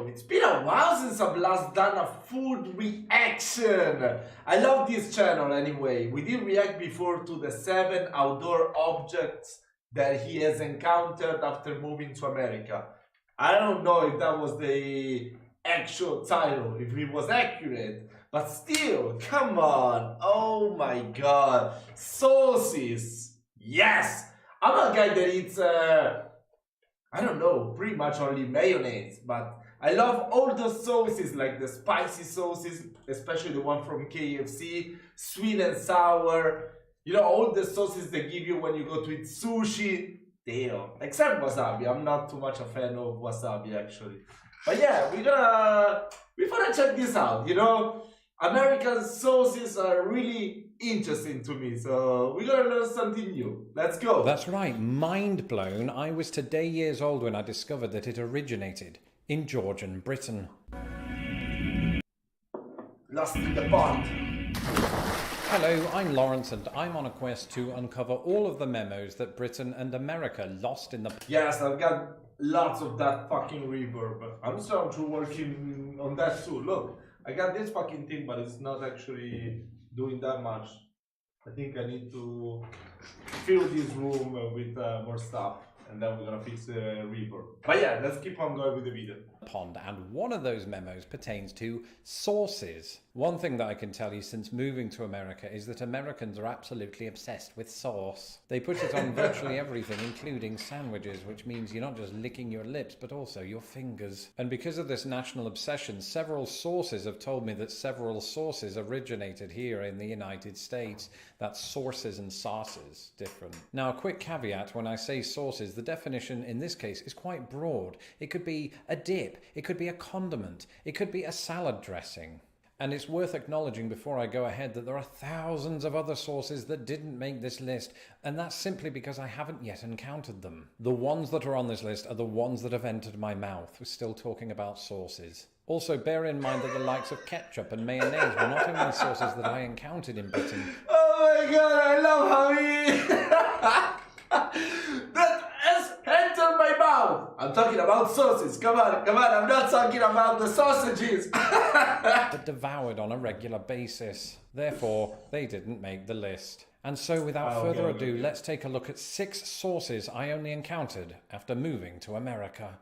Damn, it's been a while since I've last done a food reaction. I love this channel anyway. We did react before to the 7 outdoor objects that he has encountered after moving to America. I don't know if that was the actual title, if it was accurate, but still, come on. Oh my god. Sauces. Yes. I'm a guy that eats, I don't know, pretty much only mayonnaise, but I love all the sauces, like the spicy sauces, especially the one from KFC, sweet and sour, you know, all the sauces they give you when you go to eat sushi. Damn, except wasabi. I'm not too much a fan of wasabi actually. But yeah, we wanna check this out, you know? American sauces are really interesting to me, so we're gonna learn something new. Let's go. That's right, mind blown. I was today years old when I discovered that it originated in Georgian Britain. Lost in the pond. Hello, I'm Lawrence and I'm on a quest to uncover all of the memos that Britain and America lost in the... Yes, I've got lots of that fucking reverb. I'm starting to working on that too. Look, I got this fucking thing, but it's not actually doing that much. I think I need to fill this room with more stuff, and then we're gonna fix the reverb. But yeah, let's keep on going with the video. Pond, and one of those memos pertains to sauces. One thing that I can tell you since moving to America is that Americans are absolutely obsessed with sauce. They put it on virtually everything, including sandwiches, which means you're not just licking your lips, but also your fingers. And because of this national obsession, several sources have told me that several sauces originated here in the United States. That's sources and sauces, different. Now, a quick caveat, when I say sauces, the definition in this case is quite broad. It could be a dip, it could be a condiment, it could be a salad dressing. And it's worth acknowledging before I go ahead that there are thousands of other sauces that didn't make this list, and that's simply because I haven't yet encountered them. The ones that are on this list are the ones that have entered my mouth. We're still talking about sauces. Also, bear in mind that the likes of ketchup and mayonnaise were not only sauces that I encountered in Britain. Oh my god, I love how he... that has entered my mouth. I'm talking about sauces. Come on, I'm not talking about the sausages. That devoured on a regular basis. Therefore, they didn't make the list. And so without further ado, let's take a look at 6 sauces I only encountered after moving to America.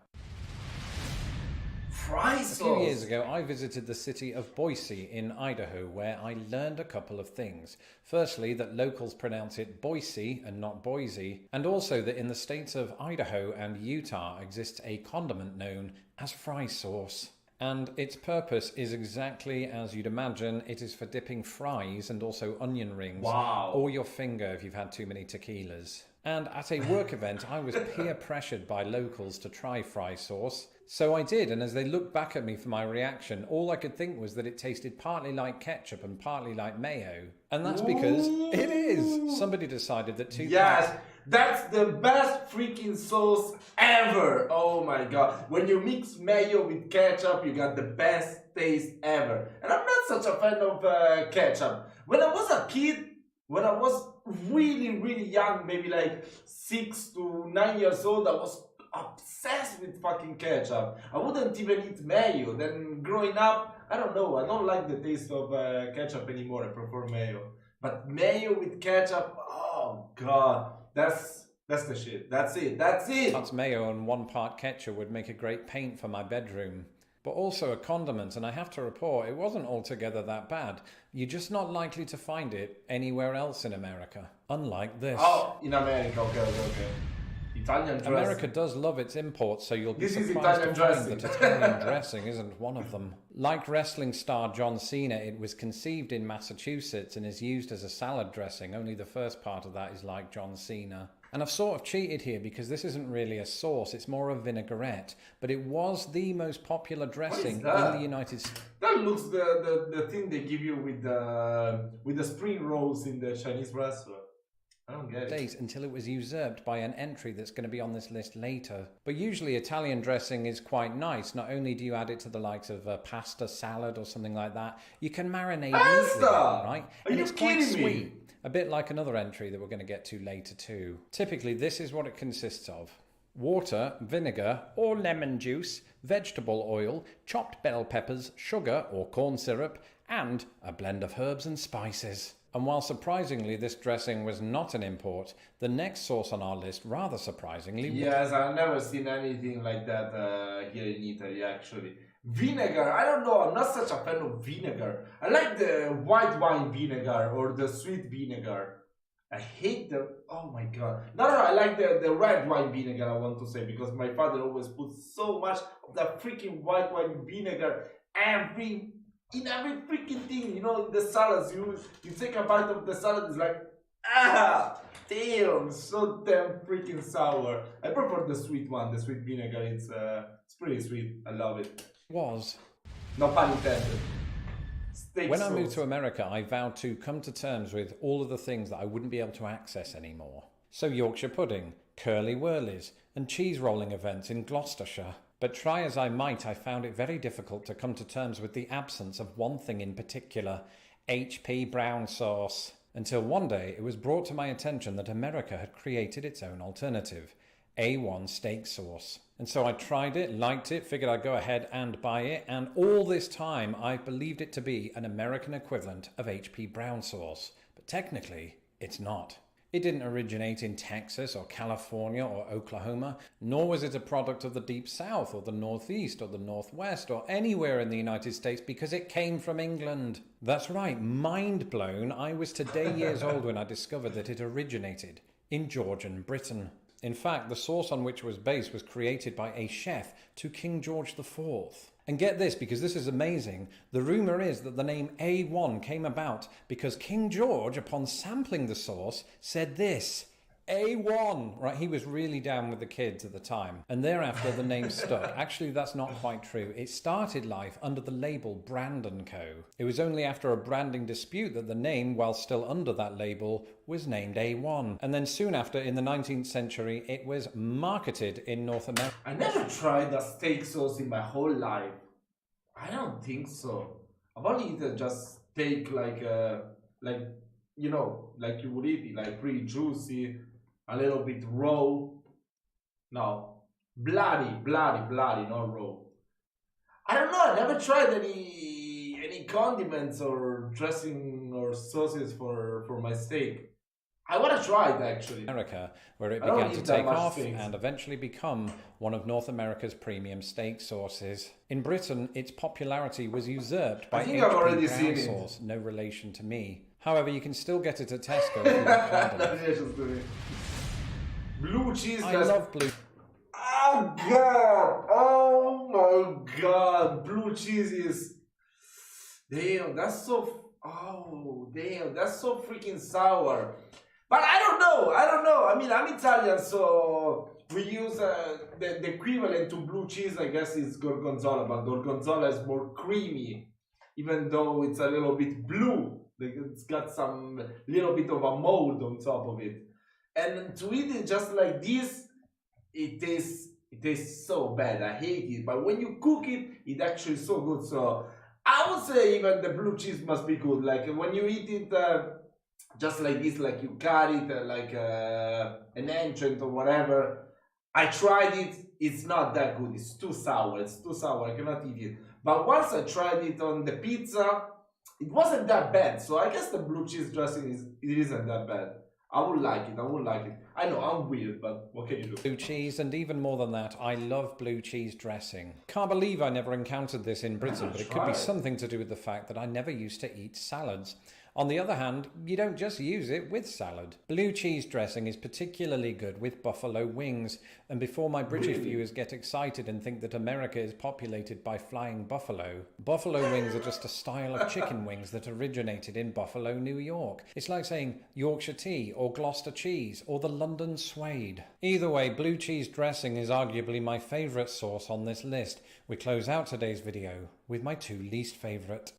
Fry sauce. A few years ago, I visited the city of Boise in Idaho, where I learned a couple of things. Firstly, that locals pronounce it Boise and not Boise, and also that in the states of Idaho and Utah exists a condiment known as fry sauce. And its purpose is exactly as you'd imagine. It is for dipping fries and also onion rings. Wow. Or your finger if you've had too many tequilas. And at a work event, I was peer pressured by locals to try fry sauce. So I did, and as they looked back at me for my reaction, all I could think was that it tasted partly like ketchup and partly like mayo. And that's because it is. Somebody decided that 2 Yes, that's the best freaking sauce ever. Oh my god. When you mix mayo with ketchup, you got the best taste ever. And I'm not such a fan of ketchup. When I was a kid, when I was really young, maybe like 6 to 9 years old, I was obsessed with fucking ketchup. I wouldn't even eat mayo. Then growing up, I don't know, I don't like the taste of ketchup anymore. I prefer mayo. But mayo with ketchup, oh god, that's the shit. That's it. That's mayo and 1 part ketchup would make a great paint for my bedroom. But also a condiment, and I have to report, it wasn't altogether that bad. You're just not likely to find it anywhere else in America. Unlike this. Oh, in America, okay. Italian dressing. America does love its imports, so you'll be This is surprised to Italian find that dressing. Italian dressing isn't one of them. Like wrestling star John Cena, it was conceived in Massachusetts and is used as a salad dressing. Only the first part of that is like John Cena. And I've sort of cheated here because this isn't really a sauce, it's more a vinaigrette. But it was the most popular dressing in the United States. That looks the thing they give you with the spring rolls in the Chinese restaurant. I don't get it. Until it was usurped by an entry that's going to be on this list later. But usually Italian dressing is quite nice. Not only do you add it to the likes of a pasta salad or something like that, you can marinate meat with it, right? And it's quite sweet. A bit like another entry that we're going to get to later too. Typically, this is what it consists of. water, vinegar or lemon juice, vegetable oil, chopped bell peppers, sugar or corn syrup, and a blend of herbs and spices. And while surprisingly this dressing was not an import, the next sauce on our list, rather surprisingly... Yes, I've never seen anything like that here in Italy, actually. Vinegar, I don't know, I'm not such a fan of vinegar. I like the white wine vinegar or the sweet vinegar. I hate the, oh my god. No, I like the red wine vinegar, I want to say, because my father always puts so much of that freaking white wine vinegar in every freaking thing, you know, in the salads. You take a bite of the salad, it's like, damn, so damn freaking sour. I prefer the sweet one, the sweet vinegar. It's pretty sweet. I love it. Was. No pun intended. When I moved to America, I vowed to come to terms with all of the things that I wouldn't be able to access anymore. So Yorkshire pudding, curly whirlies, and cheese rolling events in Gloucestershire. But try as I might, I found it very difficult to come to terms with the absence of one thing in particular, HP brown sauce. Until one day it was brought to my attention that America had created its own alternative, A1 steak sauce. And so I tried it, liked it, figured I'd go ahead and buy it, and all this time I believed it to be an American equivalent of HP brown sauce. But technically, it's not. It didn't originate in Texas or California or Oklahoma, nor was it a product of the Deep South or the Northeast or the Northwest or anywhere in the United States because it came from England. That's right, mind blown, I was today years old when I discovered that it originated in Georgian Britain. In fact, the sauce on which it was based was created by a chef to King George IV. And get this, because this is amazing, the rumour is that the name A1 came about because King George, upon sampling the sauce, said this, A1! Right, he was really down with the kids at the time. And thereafter the name stuck. Actually, that's not quite true. It started life under the label Brand & Co. It was only after a branding dispute that the name, while still under that label, was named A1. And then soon after, in the 19th century, it was marketed in North America. I never tried a steak sauce in my whole life. I don't think so. I've only eaten just steak like you know, like you would eat it, like pretty juicy, a little bit raw. No, bloody, not raw. I don't know. I never tried any condiments or dressing or sauces for my steak. I want to try it actually. America, where it began to take off and eventually become one of North America's premium steak sauces. In Britain, its popularity was usurped by HP brown sauce, no relation to me. However, you can still get it at Tesco if you look Blue cheese. I love blue. Oh god! Oh my god! Blue cheese is. Damn, that's so. Oh damn, that's so freaking sour. But I don't know. I mean, I'm Italian, so we use the equivalent to blue cheese, I guess, is gorgonzola, but gorgonzola is more creamy, even though it's a little bit blue. It's got some little bit of a mold on top of it. And to eat it just like this, it tastes so bad. I hate it. But when you cook it, it actually is so good. So I would say even the blue cheese must be good. Like when you eat it just like this, like you cut it like an entrant or whatever. I tried it. It's not that good. It's too sour. I cannot eat it. But once I tried it on the pizza, it wasn't that bad. So I guess the blue cheese dressing isn't that bad. I would like it. I know, I'm weird, but what can you do? Blue cheese, and even more than that, I love blue cheese dressing. Can't believe I never encountered this in Britain, but it could be something to do with the fact that I never used to eat salads. On the other hand, you don't just use it with salad. Blue cheese dressing is particularly good with buffalo wings. And before my British viewers get excited and think that America is populated by flying buffalo, buffalo wings are just a style of chicken wings that originated in Buffalo, New York. It's like saying Yorkshire tea or Gloucester cheese or the London suede. Either way, blue cheese dressing is arguably my favourite sauce on this list. We close out today's video with my two least favourite.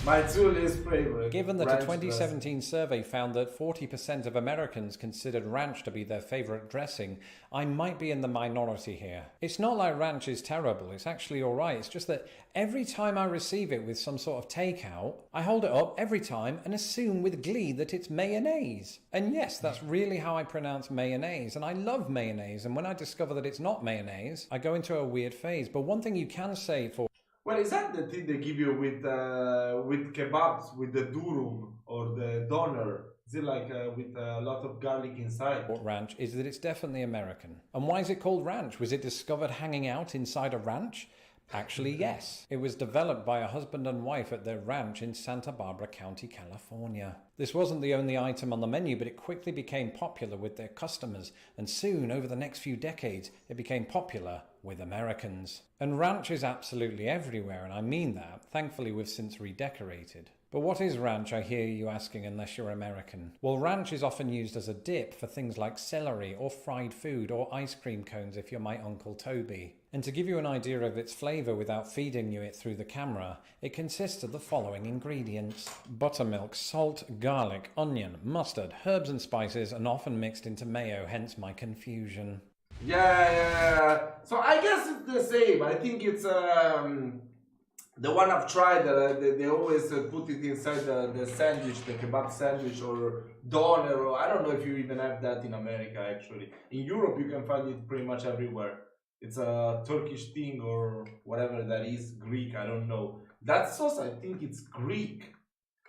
My two least favorite. Given that ranch a 2017 survey found that 40% of Americans considered ranch to be their favourite dressing, I might be in the minority here. It's not like ranch is terrible, it's actually alright, it's just that every time I receive it with some sort of takeout, I hold it up every time and assume with glee that it's mayonnaise. And yes, that's really how I pronounce mayonnaise, and I love mayonnaise, and when I discover that it's not mayonnaise, I go into a weird phase. But one thing you can say for Well, is that the thing they give you with kebabs, with the durum or the doner? Is it like with a lot of garlic inside? ranch is that it's definitely American. And why is it called ranch? Was it discovered hanging out inside a ranch? Actually, yes. It was developed by a husband and wife at their ranch in Santa Barbara County, California. This wasn't the only item on the menu, but it quickly became popular with their customers, and soon, over the next few decades, it became popular with Americans. And ranch is absolutely everywhere, and I mean that. Thankfully, we've since redecorated. But what is ranch, I hear you asking, unless you're American? Well, ranch is often used as a dip for things like celery or fried food or ice cream cones if you're my Uncle Toby. And to give you an idea of its flavour without feeding you it through the camera, it consists of the following ingredients: buttermilk, salt, garlic, onion, mustard, herbs and spices, and often mixed into mayo, hence my confusion. Yeah. So I guess it's the same. I think it's the one I've tried. They always put it inside the sandwich, the kebab sandwich or doner. Or I don't know if you even have that in America. Actually, in Europe you can find it pretty much everywhere. It's a Turkish thing or whatever that is, Greek. I don't know. That sauce, I think it's Greek.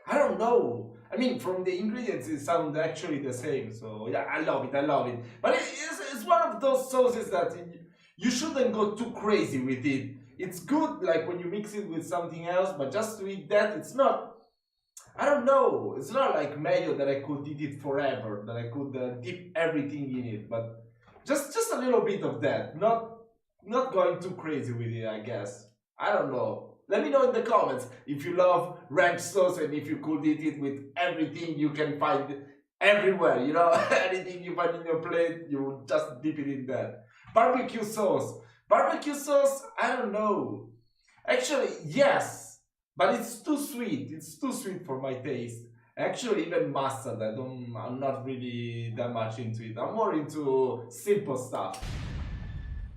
I don't know. I mean, from the ingredients, it sounds actually the same. So yeah, I love it. But it's one of those sauces that you shouldn't go too crazy with it. It's good, like when you mix it with something else, but just to eat that, it's not. I don't know. It's not like mayo that I could eat it forever, that I could dip everything in it. But just a little bit of that. Not going too crazy with it, I guess. I don't know. Let me know in the comments if you love ranch sauce and if you could eat it with everything you can find everywhere. You know, anything you find in your plate, you just dip it in that. Barbecue sauce. Barbecue sauce, I don't know. Actually, yes, but it's too sweet. It's too sweet for my taste. Actually, even mustard, I'm not really that much into it. I'm more into simple stuff.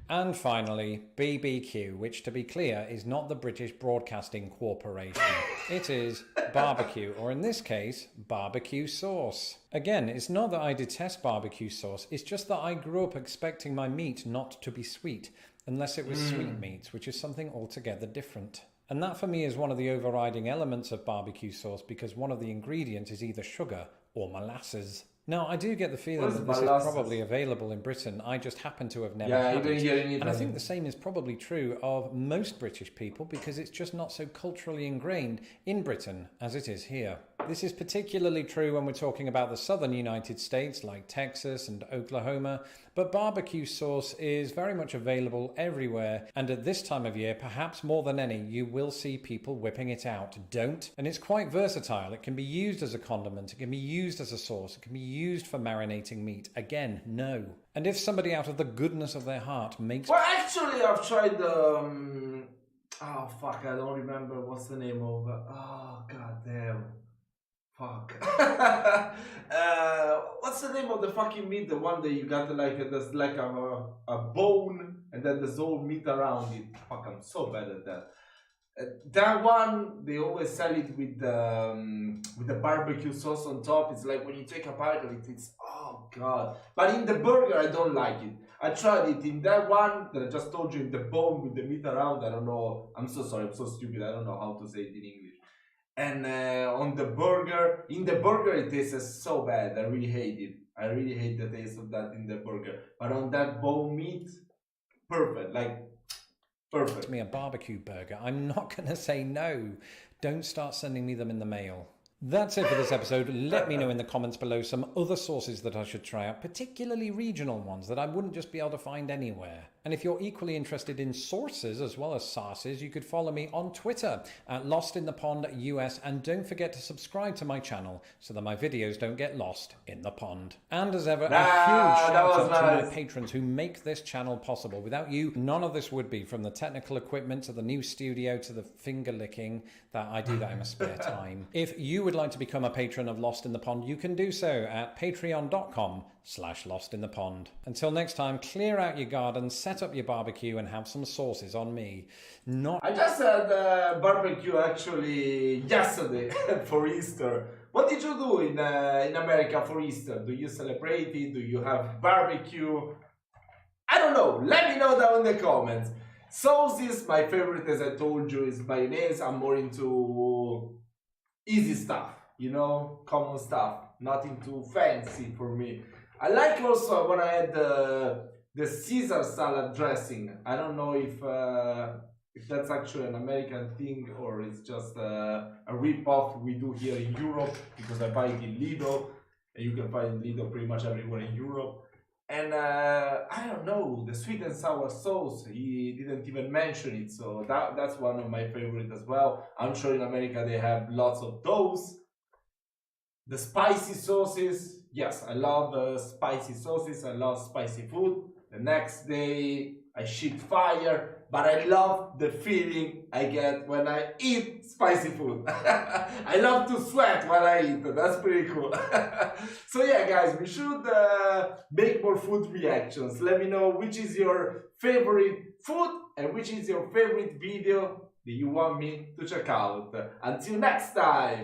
And finally, BBQ, which to be clear is not the British Broadcasting Corporation. It is barbecue, or in this case, barbecue sauce. Again, it's not that I detest barbecue sauce, it's just that I grew up expecting my meat not to be sweet, unless it was sweetmeats, which is something altogether different. And that for me is one of the overriding elements of barbecue sauce, because one of the ingredients is either sugar or molasses. Now, I do get the feeling that this is probably available in Britain. I just happen to have never had it. And I think the same is probably true of most British people, because it's just not so culturally ingrained in Britain as it is here. This is particularly true when we're talking about the southern United States like Texas and Oklahoma, but barbecue sauce is very much available everywhere, and at this time of year, perhaps more than any, you will see people whipping it out. Don't. And it's quite versatile. It can be used as a condiment, it can be used as a sauce, it can be used for marinating meat. Again, no. And if somebody out of the goodness of their heart makes... Well, actually, I've tried oh, fuck, I don't remember what's the name of... Oh, god damn. Fuck. What's the name of the fucking meat? The one that you got like there's like a bone and then there's all meat around it. Fuck, I'm so bad at that. That one they always sell it with the barbecue sauce on top. It's like when you take a bite of it, it's oh god. But in the burger, I don't like it. I tried it in that one that I just told you, in the bone with the meat around. I don't know. I'm so sorry. I'm so stupid. I don't know how to say it in English. And on the burger, in the burger, it tastes so bad. I really hate it. I really hate the taste of that in the burger. But on that bone meat, perfect. Like, perfect. Me a barbecue burger. I'm not going to say no. Don't start sending me them in the mail. That's it for this episode. Let me know in the comments below some other sauces that I should try out, particularly regional ones that I wouldn't just be able to find anywhere. And if you're equally interested in sources as well as sauces, you could follow me on Twitter at Lost in the Pond US, and don't forget to subscribe to my channel so that my videos don't get lost in the pond. And as ever, a huge shout out to my patrons who make this channel possible. Without you, none of this would be, from the technical equipment to the new studio to the finger licking that I do that in my spare time. If you would like to become a patron of Lost in the Pond, you can do so at patreon.com/lostinthepond. Until next time, clear out your garden, set up your barbecue, and have some sauces on me. I just had barbecue actually yesterday for Easter. What did you do in America for Easter? Do you celebrate it? Do you have barbecue? I don't know. Let me know down in the comments. Sauces, my favorite, as I told you, is mayonnaise. I'm more into easy stuff, you know, common stuff. Nothing too fancy for me. I like also when I had the Caesar salad dressing. I don't know if that's actually an American thing or it's just a rip-off we do here in Europe, because I buy it in Lidl, and you can find Lidl pretty much everywhere in Europe. And I don't know, the sweet and sour sauce, he didn't even mention it, so that's one of my favorite as well. I'm sure in America they have lots of those. The spicy sauces, yes, I love spicy sauces, I love spicy food. The next day I shit fire, but I love the feeling I get when I eat spicy food. I love to sweat while I eat, that's pretty cool. So yeah guys, we should make more food reactions. Let me know which is your favorite food and which is your favorite video that you want me to check out. Until next time!